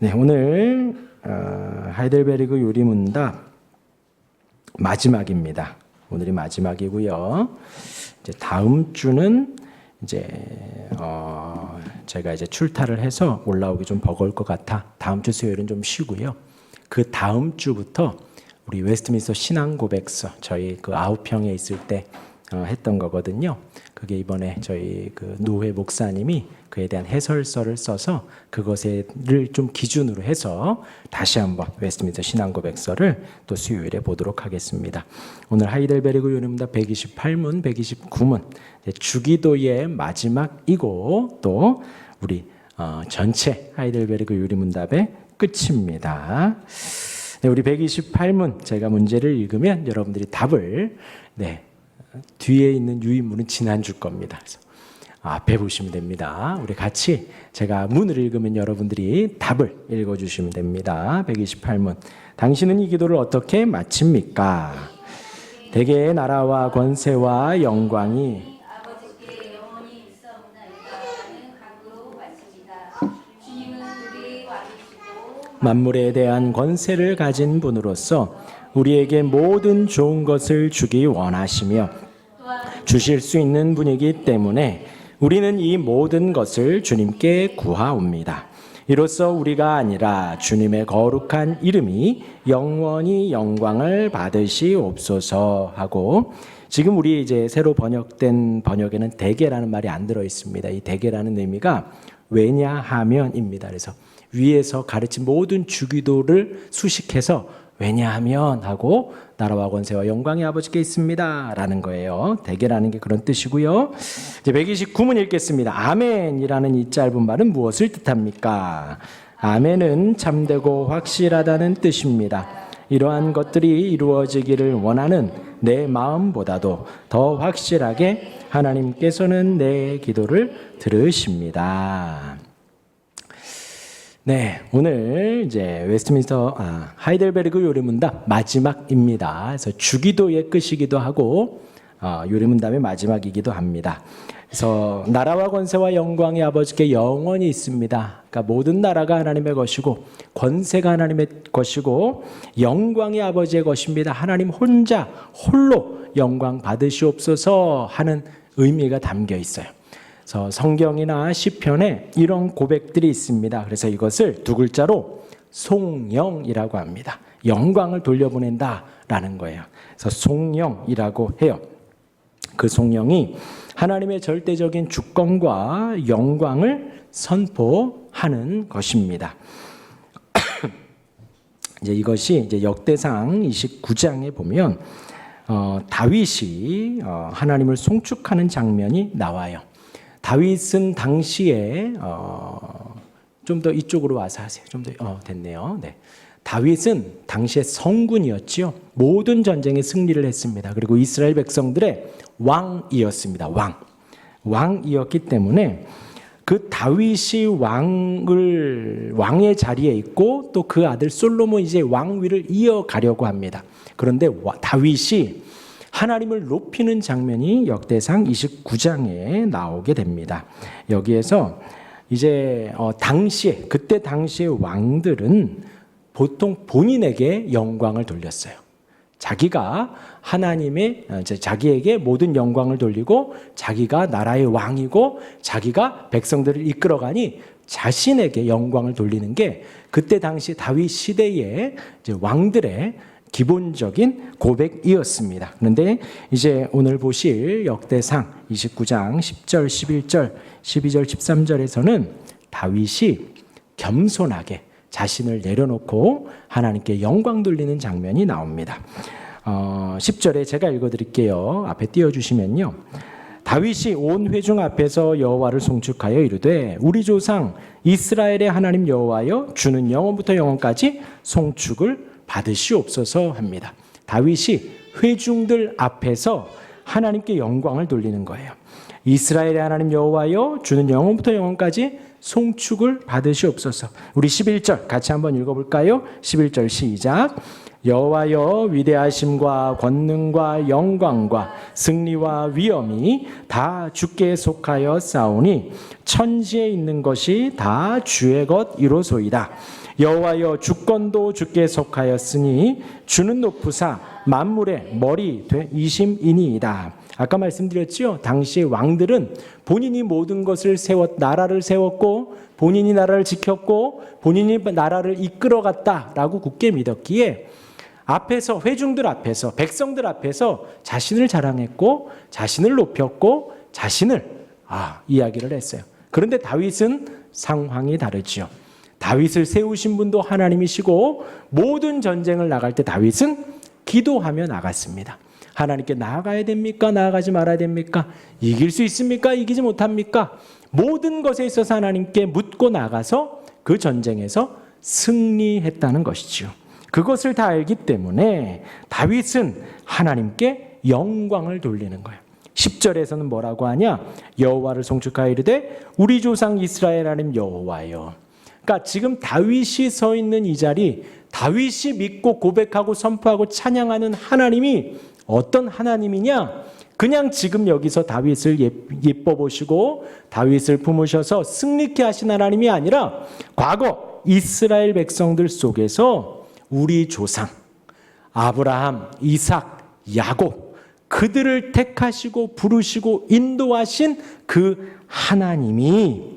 네, 오늘 하이델베르그 요리문답 마지막입니다. 오늘이 마지막이고요. 이제 다음 주는 이제 제가 이제 출타를 해서 올라오기 좀 버거울 것 같아. 다음 주 수요일은 좀 쉬고요. 그 다음 주부터 우리 웨스트민스터 신앙 고백서 저희 그 9평에 있을 때 했던 거거든요. 그게 이번에 저희 그 노회 목사님이 그에 대한 해설서를 써서 그것을 좀 기준으로 해서 다시 한번 웨스트민스터 신앙 고백서를 또 수요일에 보도록 하겠습니다. 오늘 하이델베르그 요리문답 128문, 129문 주기도의 마지막이고 또 우리 전체 하이델베르그 요리문답의 끝입니다. 네, 우리 128문 제가 문제를 읽으면 여러분들이 답을 뒤에 있는 유인문은 지난주 겁니다. 그래서 앞에 보시면 됩니다. 우리 같이 제가 문을 읽으면 여러분들이 답을 읽어주시면 됩니다. 128문. 당신은 이 기도를 어떻게 마칩니까? 대개의 나라와 권세와 영광이 아버지께 영원히 있사옵나이다는 각오로 마칩니다. 주님은 우리의 왕이시고 만물에 대한 권세를 가진 분으로서 우리에게 모든 좋은 것을 주기 원하시며 주실 수 있는 분이기 때문에 우리는 이 모든 것을 주님께 구하옵니다. 이로써 우리가 아니라 주님의 거룩한 이름이 영원히 영광을 받으시옵소서 하고, 지금 우리 이제 새로 번역된 번역에는 대개라는 말이 안 들어 있습니다. 이 대개라는 의미가 왜냐하면입니다. 그래서 위에서 가르친 모든 주기도를 수식해서 왜냐하면 하고 나라와 권세와 영광이 아버지께 있습니다 라는 거예요. 대개라는 게 그런 뜻이고요. 이제 129문 읽겠습니다. 아멘이라는 이 짧은 말은 무엇을 뜻합니까? 아멘은 참되고 확실하다는 뜻입니다. 이러한 것들이 이루어지기를 원하는 내 마음보다도 더 확실하게 하나님께서는 내 기도를 들으십니다. 네, 오늘 이제 웨스트민스터 하이델베르그 요리문답 마지막입니다. 그래서 주기도의 끝이기도 하고 요리문답의 마지막이기도 합니다. 그래서 나라와 권세와 영광이 아버지께 영원히 있습니다. 그러니까 모든 나라가 하나님의 것이고 권세가 하나님의 것이고 영광이 아버지의 것입니다. 하나님 혼자 홀로 영광 받으시옵소서 하는 의미가 담겨 있어요. 그래서 성경이나 시편에 이런 고백들이 있습니다. 그래서 이것을 두 글자로 송영이라고 합니다. 영광을 돌려보낸다라는 거예요. 그래서 송영이라고 해요. 그 송영이 하나님의 절대적인 주권과 영광을 선포하는 것입니다. 이제 이것이 이제 역대상 29장에 보면 다윗이 하나님을 송축하는 장면이 나와요. 다윗은 당시에 좀 더 이쪽으로 와서 하세요. 좀 더 됐네요. 네. 다윗은 당시에 성군이었지요. 모든 전쟁에 승리를 했습니다. 그리고 이스라엘 백성들의 왕이었습니다. 왕이었기 때문에 그 다윗이 왕의 자리에 있고 또 그 아들 솔로몬이 이제 왕위를 이어가려고 합니다. 그런데 다윗이 하나님을 높이는 장면이 역대상 29장에 나오게 됩니다. 여기에서 이제 그때 당시의 왕들은 보통 본인에게 영광을 돌렸어요. 자기가 자기에게 모든 영광을 돌리고 자기가 나라의 왕이고 자기가 백성들을 이끌어가니 자신에게 영광을 돌리는 게 그때 당시 다윗 시대의 이제 왕들의 기본적인 고백이었습니다. 그런데 이제 오늘 보실 역대상 29장 10절, 11절, 12절, 13절에서는 다윗이 겸손하게 자신을 내려놓고 하나님께 영광 돌리는 장면이 나옵니다. 10절에 제가 읽어드릴게요. 앞에 띄워주시면요. 다윗이 온 회중 앞에서 여호와를 송축하여 이르되 우리 조상 이스라엘의 하나님 여호와여 주는 영원부터 영원까지 송축을 받으시옵소서 합니다. 다윗이 회중들 앞에서 하나님께 영광을 돌리는 거예요. 이스라엘의 하나님 여호와여 주는 영원부터 영원까지 송축을 받으시옵소서. 우리 11절 같이 한번 읽어볼까요? 11절 시작. 여호와여 위대하심과 권능과 영광과 승리와 위엄이 다 주께 속하여 싸우니 천지에 있는 것이 다 주의 것이로소이다. 여호와여 주권도 주께 속하였으니 주는 높으사 만물의 머리 되이심이니이다. 아까 말씀드렸죠. 당시의 왕들은 본인이 모든 것을 나라를 세웠고 본인이 나라를 지켰고 본인이 나라를 이끌어갔다라고 굳게 믿었기에 앞에서 회중들 앞에서 백성들 앞에서 자신을 자랑했고 자신을 높였고 자신을 이야기를 했어요. 그런데 다윗은 상황이 다르지요. 다윗을 세우신 분도 하나님이시고 모든 전쟁을 나갈 때 다윗은 기도하며 나갔습니다. 하나님께 나아가야 됩니까? 나아가지 말아야 됩니까? 이길 수 있습니까? 이기지 못합니까? 모든 것에 있어서 하나님께 묻고 나가서 그 전쟁에서 승리했다는 것이지요. 그것을 다 알기 때문에 다윗은 하나님께 영광을 돌리는 거예요. 10절에서는 뭐라고 하냐? 여호와를 송축하여 이르되 우리 조상 이스라엘 하나님 여호와여. 그러니까 지금 다윗이 서 있는 이 자리, 다윗이 믿고 고백하고 선포하고 찬양하는 하나님이 어떤 하나님이냐? 그냥 지금 여기서 다윗을 예뻐 보시고 다윗을 품으셔서 승리케 하신 하나님이 아니라 과거 이스라엘 백성들 속에서 우리 조상 아브라함, 이삭, 야곱 그들을 택하시고 부르시고 인도하신 그 하나님이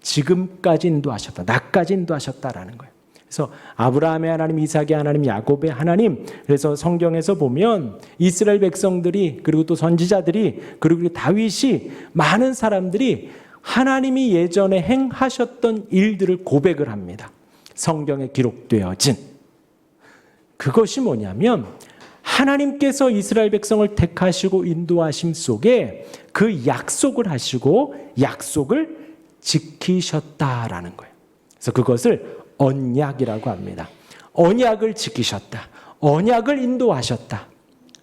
지금까지 인도하셨다. 나까지 인도하셨다라는 거예요. 그래서 아브라함의 하나님, 이삭의 하나님, 야곱의 하나님. 그래서 성경에서 보면 이스라엘 백성들이 그리고 또 선지자들이 그리고 다윗이 많은 사람들이 하나님이 예전에 행하셨던 일들을 고백을 합니다. 성경에 기록되어진 그것이 뭐냐면 하나님께서 이스라엘 백성을 택하시고 인도하심 속에 그 약속을 하시고 약속을 지키셨다라는 거예요. 그래서 그것을 언약이라고 합니다. 언약을 지키셨다. 언약을 인도하셨다.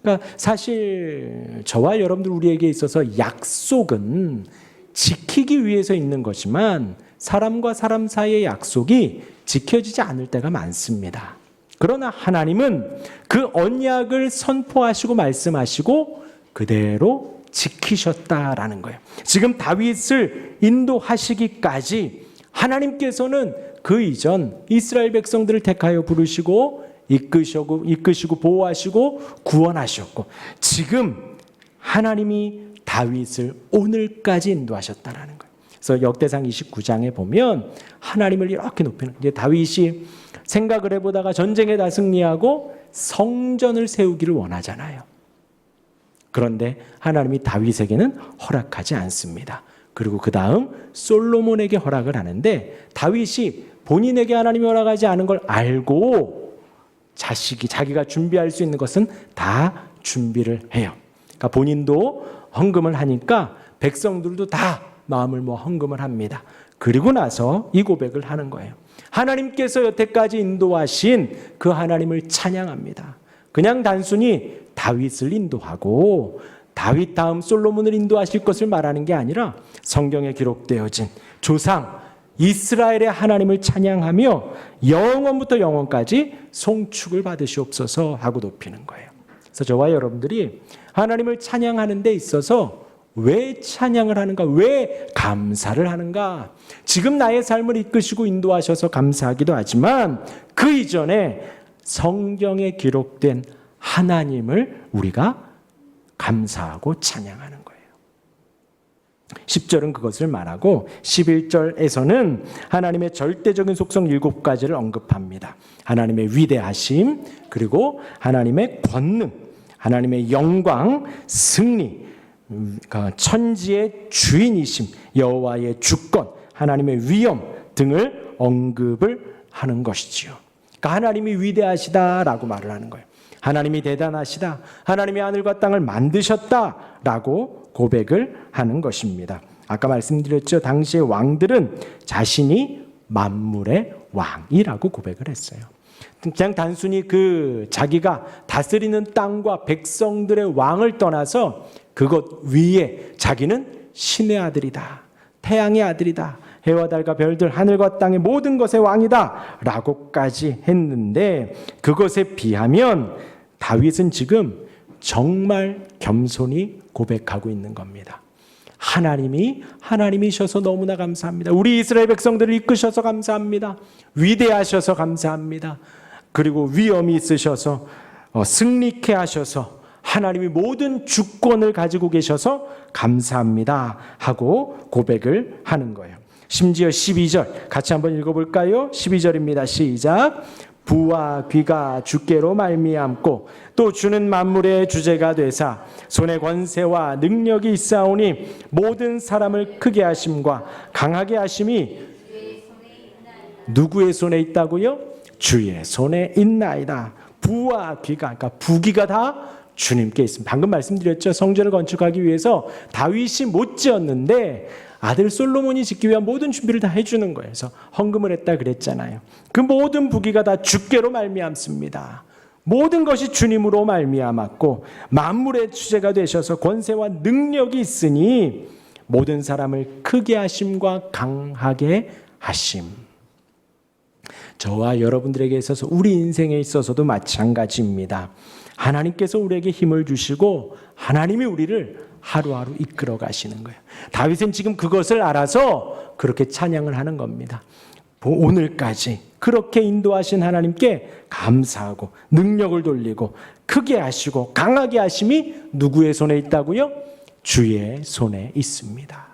그러니까 사실 저와 여러분들 우리에게 있어서 약속은 지키기 위해서 있는 거지만 사람과 사람 사이의 약속이 지켜지지 않을 때가 많습니다. 그러나 하나님은 그 언약을 선포하시고 말씀하시고 그대로 지키셨다라는 거예요. 지금 다윗을 인도하시기까지 하나님께서는 그 이전 이스라엘 백성들을 택하여 부르시고 이끄시고 보호하시고 구원하셨고 지금 하나님이 다윗을 오늘까지 인도하셨다라는 거예요. 그래서 역대상 29장에 보면 하나님을 이렇게 높이는 이제 다윗이 생각을 해보다가 전쟁에 다 승리하고 성전을 세우기를 원하잖아요. 그런데 하나님이 다윗에게는 허락하지 않습니다. 그리고 그 다음 솔로몬에게 허락을 하는데 다윗이 본인에게 하나님이 허락하지 않은 걸 알고 자기가 준비할 수 있는 것은 다 준비를 해요. 그러니까 본인도 헌금을 하니까 백성들도 다 마음을 헌금을 합니다. 그리고 나서 이 고백을 하는 거예요. 하나님께서 여태까지 인도하신 그 하나님을 찬양합니다. 그냥 단순히 다윗을 인도하고 다윗 다음 솔로몬을 인도하실 것을 말하는 게 아니라 성경에 기록되어진 조상 이스라엘의 하나님을 찬양하며 영원부터 영원까지 송축을 받으시옵소서 하고 높이는 거예요. 그래서 저와 여러분들이 하나님을 찬양하는 데 있어서 왜 찬양을 하는가? 왜 감사를 하는가? 지금 나의 삶을 이끄시고 인도하셔서 감사하기도 하지만 그 이전에 성경에 기록된 하나님을 우리가 감사하고 찬양하는 거예요. 10절은 그것을 말하고 11절에서는 하나님의 절대적인 속성 7가지를 언급합니다. 하나님의 위대하심, 그리고 하나님의 권능, 하나님의 영광, 승리, 천지의 주인이심, 여호와의 주권, 하나님의 위엄 등을 언급을 하는 것이지요. 그러니까 하나님이 위대하시다라고 말을 하는 거예요. 하나님이 대단하시다. 하나님이 하늘과 땅을 만드셨다라고 고백을 하는 것입니다. 아까 말씀드렸죠. 당시의 왕들은 자신이 만물의 왕이라고 고백을 했어요. 그냥 단순히 자기가 다스리는 땅과 백성들의 왕을 떠나서 그것 위에 자기는 신의 아들이다. 태양의 아들이다. 해와 달과 별들 하늘과 땅의 모든 것의 왕이다 라고까지 했는데 그것에 비하면 다윗은 지금 정말 겸손히 고백하고 있는 겁니다. 하나님이셔서 너무나 감사합니다. 우리 이스라엘 백성들을 이끄셔서 감사합니다. 위대하셔서 감사합니다. 그리고 위엄이 있으셔서 승리케 하셔서 하나님이 모든 주권을 가지고 계셔서 감사합니다 하고 고백을 하는 거예요. 심지어 12절 같이 한번 읽어볼까요? 12절입니다. 시작. 부와 귀가 주께로 말미암고 또 주는 만물의 주제가 되사 손에 권세와 능력이 있사오니 모든 사람을 크게 하심과 강하게 하심이 누구의 손에 있다고요? 주의 손에 있나이다. 부와 귀가, 그러니까 부귀가 다 주님께 있습니다. 방금 말씀드렸죠. 성전을 건축하기 위해서 다윗이 못 지었는데 아들 솔로몬이 짓기 위한 모든 준비를 다 해주는 거예요. 그래서 헌금을 했다 그랬잖아요. 그 모든 부귀가 다 주께로 말미암습니다. 모든 것이 주님으로 말미암았고 만물의 주제가 되셔서 권세와 능력이 있으니 모든 사람을 크게 하심과 강하게 하심. 저와 여러분들에게 있어서 우리 인생에 있어서도 마찬가지입니다. 하나님께서 우리에게 힘을 주시고 하나님이 우리를 하루하루 이끌어 가시는 거예요. 다윗은 지금 그것을 알아서 그렇게 찬양을 하는 겁니다. 오늘까지 그렇게 인도하신 하나님께 감사하고 능력을 돌리고 크게 하시고 강하게 하심이 누구의 손에 있다고요? 주의 손에 있습니다.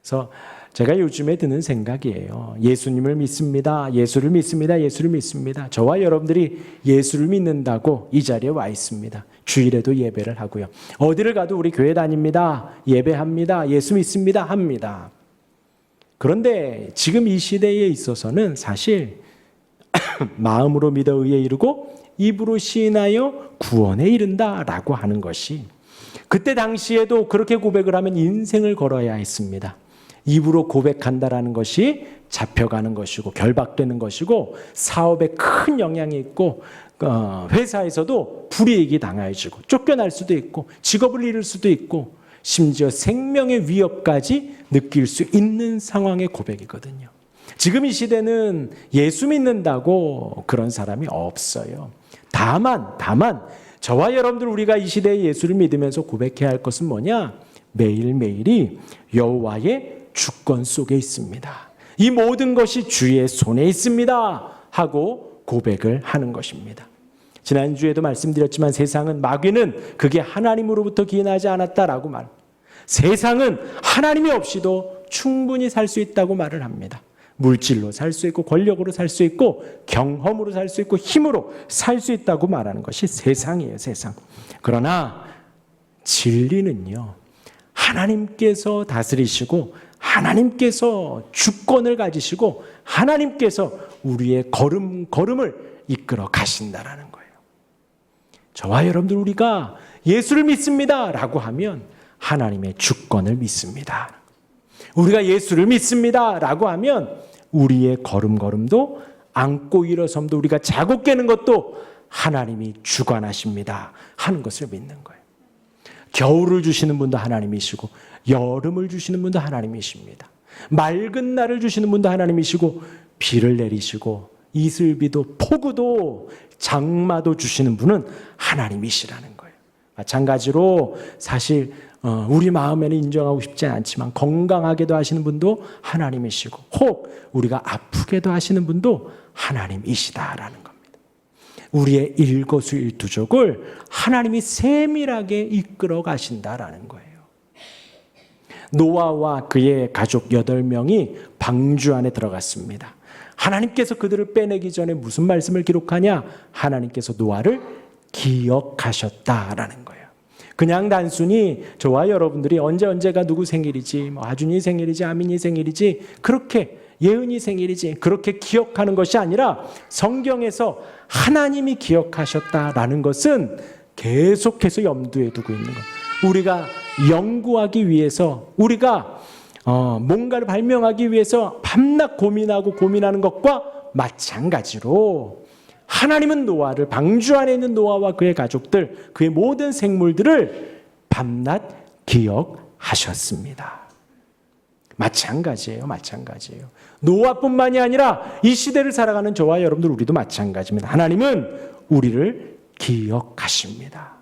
그래서 제가 요즘에 드는 생각이에요. 예수님을 믿습니다. 예수를 믿습니다. 예수를 믿습니다. 저와 여러분들이 예수를 믿는다고 이 자리에 와 있습니다. 주일에도 예배를 하고요. 어디를 가도 우리 교회 다닙니다. 예배합니다. 예수 믿습니다. 합니다. 그런데 지금 이 시대에 있어서는 사실 마음으로 믿어 의에 이르고 입으로 시인하여 구원에 이른다라고 하는 것이 그때 당시에도 그렇게 고백을 하면 인생을 걸어야 했습니다. 입으로 고백한다라는 것이 잡혀가는 것이고 결박되는 것이고 사업에 큰 영향이 있고 회사에서도 불이익이 당해지고 쫓겨날 수도 있고 직업을 잃을 수도 있고 심지어 생명의 위협까지 느낄 수 있는 상황의 고백이거든요. 지금 이 시대는 예수 믿는다고 그런 사람이 없어요. 다만 저와 여러분들 우리가 이 시대에 예수를 믿으면서 고백해야 할 것은 뭐냐? 매일매일이 여호와의 주권 속에 있습니다. 이 모든 것이 주의 손에 있습니다 하고 고백을 하는 것입니다. 지난주에도 말씀드렸지만 세상은 마귀는 그게 하나님으로부터 기인하지 않았다라고 말. 세상은 하나님이 없이도 충분히 살 수 있다고 말을 합니다. 물질로 살 수 있고 권력으로 살 수 있고 경험으로 살 수 있고 힘으로 살 수 있다고 말하는 것이 세상이에요. 세상. 그러나 진리는요. 하나님께서 다스리시고 하나님께서 주권을 가지시고 하나님께서 우리의 걸음을 이끌어 가신다라는 거예요. 저와 여러분들 우리가 예수를 믿습니다라고 하면 하나님의 주권을 믿습니다. 우리가 예수를 믿습니다라고 하면 우리의 걸음도 앉고 일어섬도 우리가 자고 깨는 것도 하나님이 주관하십니다 하는 것을 믿는 거예요. 겨울을 주시는 분도 하나님이시고 여름을 주시는 분도 하나님이십니다. 맑은 날을 주시는 분도 하나님이시고 비를 내리시고 이슬비도 폭우도 장마도 주시는 분은 하나님이시라는 거예요. 마찬가지로 사실 우리 마음에는 인정하고 싶지 않지만 건강하게도 하시는 분도 하나님이시고 혹 우리가 아프게도 하시는 분도 하나님이시다라는 겁니다. 우리의 일거수일투족을 하나님이 세밀하게 이끌어 가신다라는 거예요. 노아와 그의 가족 8명이 방주 안에 들어갔습니다. 하나님께서 그들을 빼내기 전에 무슨 말씀을 기록하냐? 하나님께서 노아를 기억하셨다라는 거예요. 그냥 단순히 저와 여러분들이 언제가 누구 생일이지, 아준이 생일이지, 아민이 생일이지, 그렇게 예은이 생일이지, 그렇게 기억하는 것이 아니라 성경에서 하나님이 기억하셨다라는 것은 계속해서 염두에 두고 있는 거예요. 우리가 연구하기 위해서 우리가 뭔가를 발명하기 위해서 밤낮 고민하는 것과 마찬가지로 하나님은 노아를 방주 안에 있는 노아와 그의 가족들 그의 모든 생물들을 밤낮 기억하셨습니다. 마찬가지예요. 노아뿐만이 아니라 이 시대를 살아가는 저와 여러분들 우리도 마찬가지입니다. 하나님은 우리를 기억하십니다.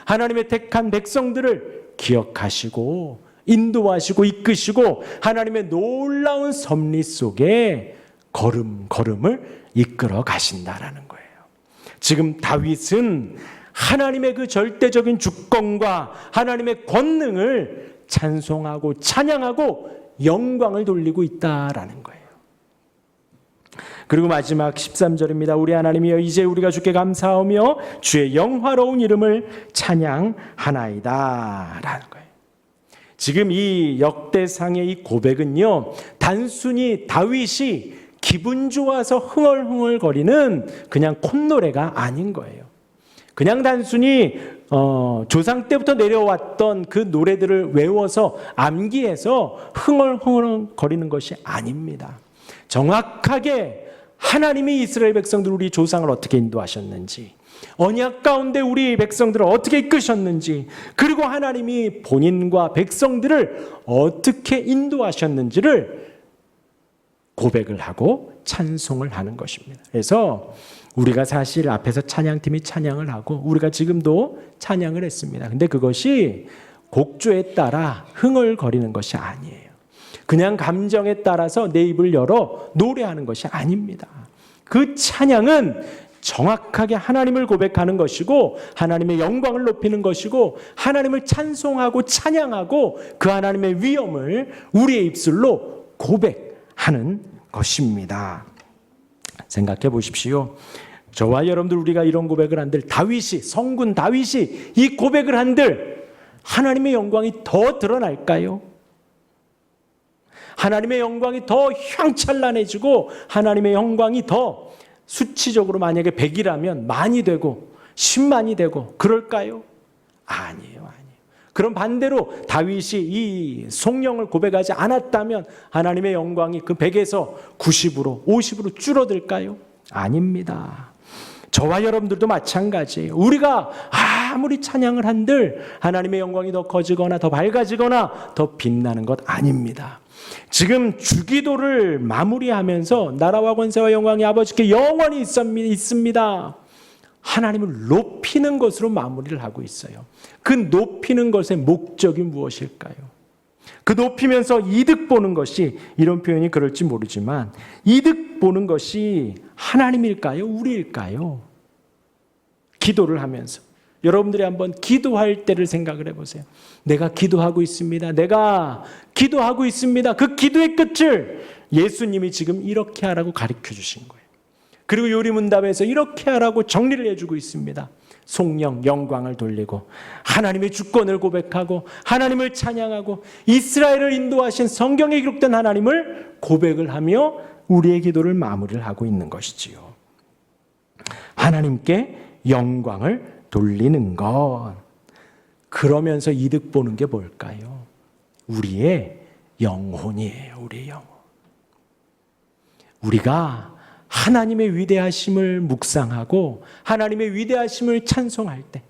하나님의 택한 백성들을 기억하시고 인도하시고 이끄시고 하나님의 놀라운 섭리 속에 걸음걸음을 이끌어 가신다라는 거예요. 지금 다윗은 하나님의 그 절대적인 주권과 하나님의 권능을 찬송하고 찬양하고 영광을 돌리고 있다라는 거예요. 그리고 마지막 13절입니다. 우리 하나님이여 이제 우리가 주께 감사하며 주의 영화로운 이름을 찬양하나이다 라는 거예요. 지금 이 역대상의 이 고백은요, 단순히 다윗이 기분 좋아서 흥얼흥얼거리는 그냥 콧노래가 아닌 거예요. 그냥 단순히 조상 때부터 내려왔던 그 노래들을 외워서 암기해서 흥얼흥얼거리는 것이 아닙니다. 정확하게 하나님이 이스라엘 백성들 우리 조상을 어떻게 인도하셨는지, 언약 가운데 우리 백성들을 어떻게 이끄셨는지, 그리고 하나님이 본인과 백성들을 어떻게 인도하셨는지를 고백을 하고 찬송을 하는 것입니다. 그래서 우리가 사실 앞에서 찬양팀이 찬양을 하고 우리가 지금도 찬양을 했습니다. 근데 그것이 곡조에 따라 흥얼거리는 것이 아니에요. 그냥 감정에 따라서 내 입을 열어 노래하는 것이 아닙니다. 그 찬양은 정확하게 하나님을 고백하는 것이고 하나님의 영광을 높이는 것이고 하나님을 찬송하고 찬양하고 그 하나님의 위엄을 우리의 입술로 고백하는 것입니다. 생각해 보십시오. 저와 여러분들 우리가 이런 고백을 한들 다윗이 성군 다윗이 이 고백을 한들 하나님의 영광이 더 드러날까요? 하나님의 영광이 더 휘황찬란해지고 하나님의 영광이 더 수치적으로 만약에 100이라면 만이 되고 10만이 되고 그럴까요? 아니에요. 그럼 반대로 다윗이 이 성령을 고백하지 않았다면 하나님의 영광이 그 100에서 90으로 50으로 줄어들까요? 아닙니다. 저와 여러분들도 마찬가지예요. 우리가 아무리 찬양을 한들 하나님의 영광이 더 커지거나 더 밝아지거나 더 빛나는 것 아닙니다. 지금 주기도를 마무리하면서 나라와 권세와 영광이 아버지께 영원히 있습니다. 하나님을 높이는 것으로 마무리를 하고 있어요. 그 높이는 것의 목적이 무엇일까요? 그 높이면서 이득 보는 것이, 이런 표현이 그럴지 모르지만 이득 보는 것이 하나님일까요? 우리일까요? 기도를 하면서 여러분들이 한번 기도할 때를 생각을 해보세요. 내가 기도하고 있습니다. 내가 기도하고 있습니다. 그 기도의 끝을 예수님이 지금 이렇게 하라고 가르쳐 주신 거예요. 그리고 요리문답에서 이렇게 하라고 정리를 해주고 있습니다. 성령 영광을 돌리고 하나님의 주권을 고백하고 하나님을 찬양하고 이스라엘을 인도하신 성경에 기록된 하나님을 고백을 하며 우리의 기도를 마무리를 하고 있는 것이지요. 하나님께 영광을 돌리는 것. 그러면서 이득 보는 게 뭘까요? 우리의 영혼이에요. 우리의 영혼. 우리가 하나님의 위대하심을 묵상하고 하나님의 위대하심을 찬송할 때,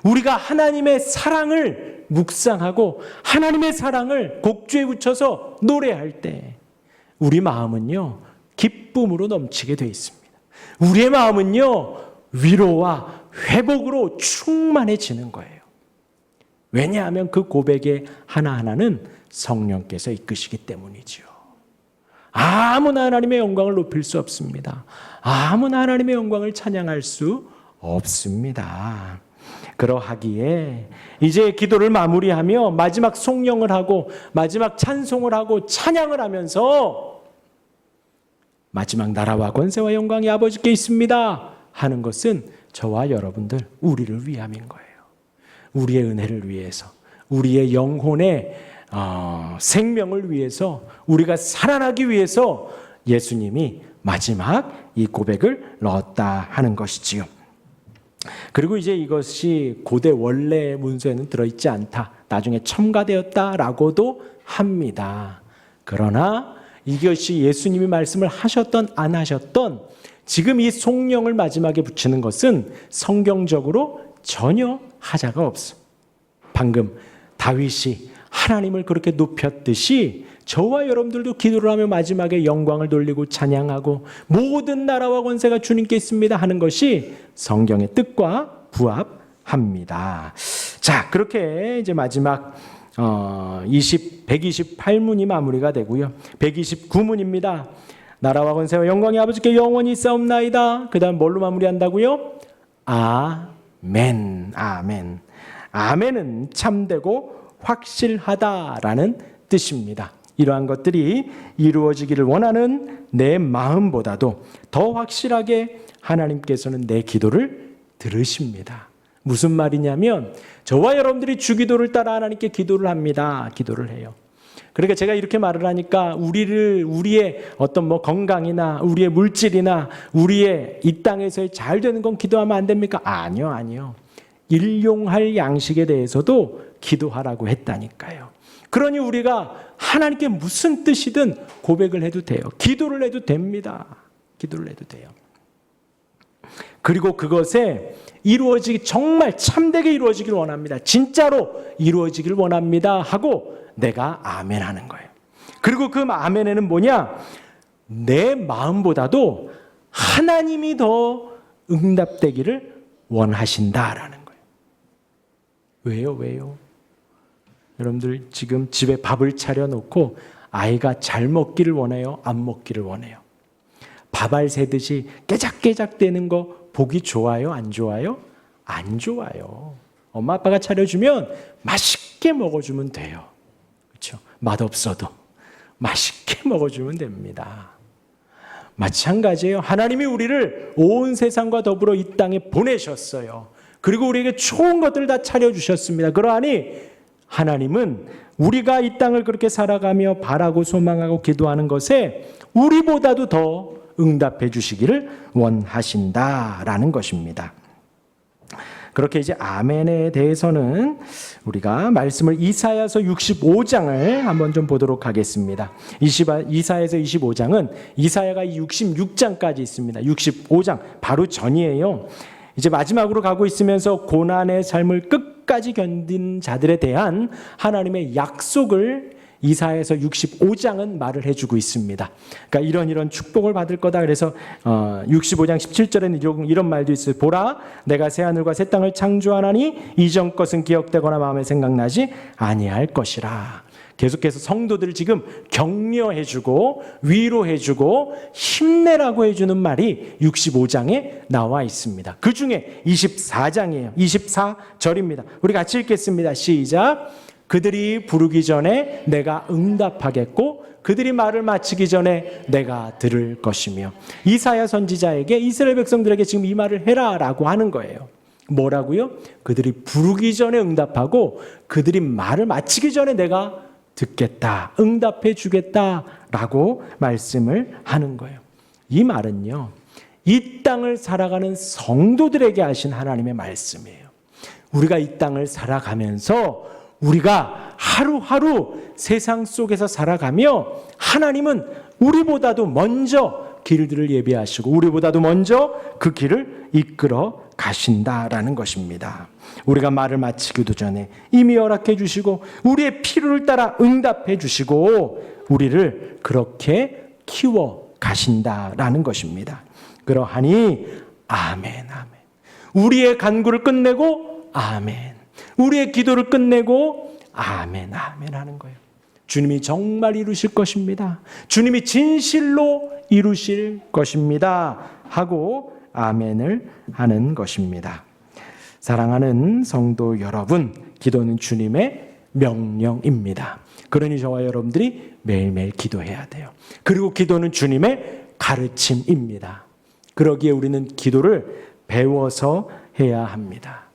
우리가 하나님의 사랑을 묵상하고 하나님의 사랑을 곡조에 붙여서 노래할 때 우리 마음은요 기쁨으로 넘치게 돼 있습니다. 우리의 마음은요 위로와 회복으로 충만해지는 거예요. 왜냐하면 그 고백의 하나하나는 성령께서 이끄시기 때문이죠. 아무나 하나님의 영광을 높일 수 없습니다. 아무나 하나님의 영광을 찬양할 수 없습니다. 그러하기에 이제 기도를 마무리하며 마지막 송영을 하고 마지막 찬송을 하고 찬양을 하면서 마지막 나라와 권세와 영광이 아버지께 있습니다 하는 것은 저와 여러분들 우리를 위함인 거예요. 우리의 은혜를 위해서, 우리의 영혼의 생명을 위해서, 우리가 살아나기 위해서 예수님이 마지막 이 고백을 넣었다 하는 것이지요. 그리고 이제 이것이 고대 원래 문서에는 들어있지 않다, 나중에 첨가되었다라고도 합니다. 그러나 이것이 예수님이 말씀을 하셨던 안 하셨던 지금 이 송영을 마지막에 붙이는 것은 성경적으로 전혀 하자가 없어. 방금 다윗이 하나님을 그렇게 높였듯이 저와 여러분들도 기도를 하며 마지막에 영광을 돌리고 찬양하고 모든 나라와 권세가 주님께 있습니다 하는 것이 성경의 뜻과 부합합니다. 자, 그렇게 이제 마지막 128문이 마무리가 되고요. 129문입니다. 나라와 권세와 영광이 아버지께 영원히 있사옵나이다. 그 다음 뭘로 마무리한다고요? 아멘. 아멘. 아멘은 참되고 확실하다라는 뜻입니다. 이러한 것들이 이루어지기를 원하는 내 마음보다도 더 확실하게 하나님께서는 내 기도를 들으십니다. 무슨 말이냐면 저와 여러분들이 주기도를 따라 하나님께 기도를 합니다. 기도를 해요. 그러니까 제가 이렇게 말을 하니까 우리의 어떤 건강이나 우리의 물질이나 우리의 이 땅에서의 잘 되는 건 기도하면 안 됩니까? 아니요, 아니요. 일용할 양식에 대해서도 기도하라고 했다니까요. 그러니 우리가 하나님께 무슨 뜻이든 고백을 해도 돼요. 기도를 해도 됩니다. 기도를 해도 돼요. 그리고 그것에 이루어지기 정말 참되게 이루어지기를 원합니다. 진짜로 이루어지기를 원합니다 하고 내가 아멘 하는 거예요. 그리고 그 아멘에는 뭐냐? 내 마음보다도 하나님이 더 응답되기를 원하신다라는 거예요. 왜요? 여러분들 지금 집에 밥을 차려놓고 아이가 잘 먹기를 원해요? 안 먹기를 원해요? 밥알 새듯이 깨작깨작 되는 거 보기 좋아요? 안 좋아요? 안 좋아요. 엄마 아빠가 차려주면 맛있게 먹어주면 돼요. 그렇죠? 맛없어도 맛있게 먹어주면 됩니다. 마찬가지예요. 하나님이 우리를 온 세상과 더불어 이 땅에 보내셨어요. 그리고 우리에게 좋은 것들을 다 차려주셨습니다. 그러하니 하나님은 우리가 이 땅을 그렇게 살아가며 바라고 소망하고 기도하는 것에 우리보다도 더 응답해 주시기를 원하신다라는 것입니다. 그렇게 이제 아멘에 대해서는 우리가 말씀을 이사야서 65장을 한번 좀 보도록 하겠습니다. 이사야서 25장은 이사야가 66장까지 있습니다. 65장 바로 전이에요. 이제 마지막으로 가고 있으면서 고난의 삶을 끝까지 견딘 자들에 대한 하나님의 약속을 이사야서 65장은 말을 해주고 있습니다. 그러니까 이런 축복을 받을 거다. 그래서 65장 17절에는 이런 말도 있어요. 보라, 내가 새 하늘과 새 땅을 창조하나니 이전 것은 기억되거나 마음에 생각나지 아니할 것이라. 계속해서 성도들을 지금 격려해주고 위로해주고 힘내라고 해주는 말이 65장에 나와 있습니다. 그 중에 24장이에요. 24절입니다. 우리 같이 읽겠습니다. 시작. 그들이 부르기 전에 내가 응답하겠고 그들이 말을 마치기 전에 내가 들을 것이며. 이사야 선지자에게 이스라엘 백성들에게 지금 이 말을 해라라고 하는 거예요. 뭐라고요? 그들이 부르기 전에 응답하고 그들이 말을 마치기 전에 내가 듣겠다, 응답해 주겠다라고 말씀을 하는 거예요. 이 말은요, 이 땅을 살아가는 성도들에게 하신 하나님의 말씀이에요. 우리가 이 땅을 살아가면서 우리가 하루하루 세상 속에서 살아가며 하나님은 우리보다도 먼저 길들을 예비하시고 우리보다도 먼저 그 길을 이끌어 가신다라는 것입니다. 우리가 말을 마치기도 전에 이미 허락해 주시고 우리의 필요를 따라 응답해 주시고 우리를 그렇게 키워 가신다라는 것입니다. 그러하니 아멘, 아멘. 우리의 간구를 끝내고 아멘. 우리의 기도를 끝내고 아멘, 아멘 하는 거예요. 주님이 정말 이루실 것입니다. 주님이 진실로 이루실 것입니다. 하고 아멘을 하는 것입니다. 사랑하는 성도 여러분, 기도는 주님의 명령입니다. 그러니 저와 여러분들이 매일매일 기도해야 돼요. 그리고 기도는 주님의 가르침입니다. 그러기에 우리는 기도를 배워서 해야 합니다.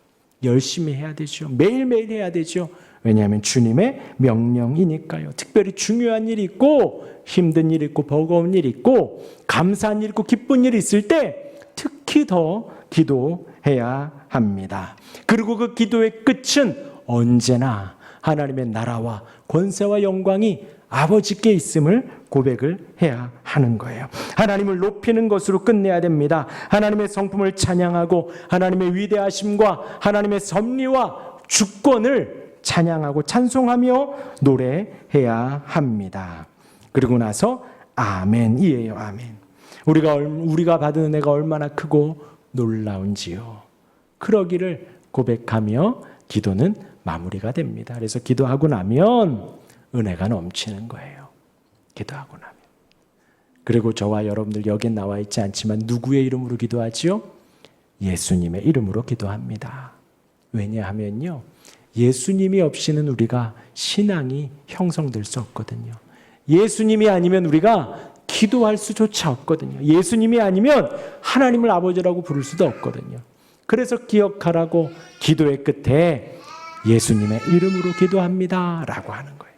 열심히 해야 되죠. 매일매일 해야 되죠. 왜냐하면 주님의 명령이니까요. 특별히 중요한 일이 있고 힘든 일이 있고 버거운 일이 있고 감사한 일이 있고 기쁜 일이 있을 때 특히 더 기도해야 합니다. 그리고 그 기도의 끝은 언제나 하나님의 나라와 권세와 영광이 아버지께 있음을 고백을 해야 하는 거예요. 하나님을 높이는 것으로 끝내야 됩니다. 하나님의 성품을 찬양하고 하나님의 위대하심과 하나님의 섭리와 주권을 찬양하고 찬송하며 노래해야 합니다. 그리고 나서 아멘이에요. 아멘. 우리가 받은 은혜가 얼마나 크고 놀라운지요. 그러기를 고백하며 기도는 마무리가 됩니다. 그래서 기도하고 나면 은혜가 넘치는 거예요. 기도하고 나면. 그리고 저와 여러분들 여긴 나와 있지 않지만 누구의 이름으로 기도하지요? 예수님의 이름으로 기도합니다. 왜냐하면요, 예수님이 없이는 우리가 신앙이 형성될 수 없거든요. 예수님이 아니면 우리가 기도할 수조차 없거든요. 예수님이 아니면 하나님을 아버지라고 부를 수도 없거든요. 그래서 기억하라고 기도의 끝에 예수님의 이름으로 기도합니다 라고 하는 거예요.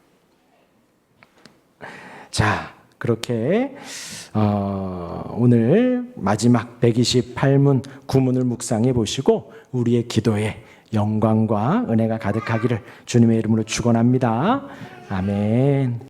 자, 그렇게 오늘 마지막 128문 구문을 묵상해 보시고 우리의 기도에 영광과 은혜가 가득하기를 주님의 이름으로 축원합니다. 아멘.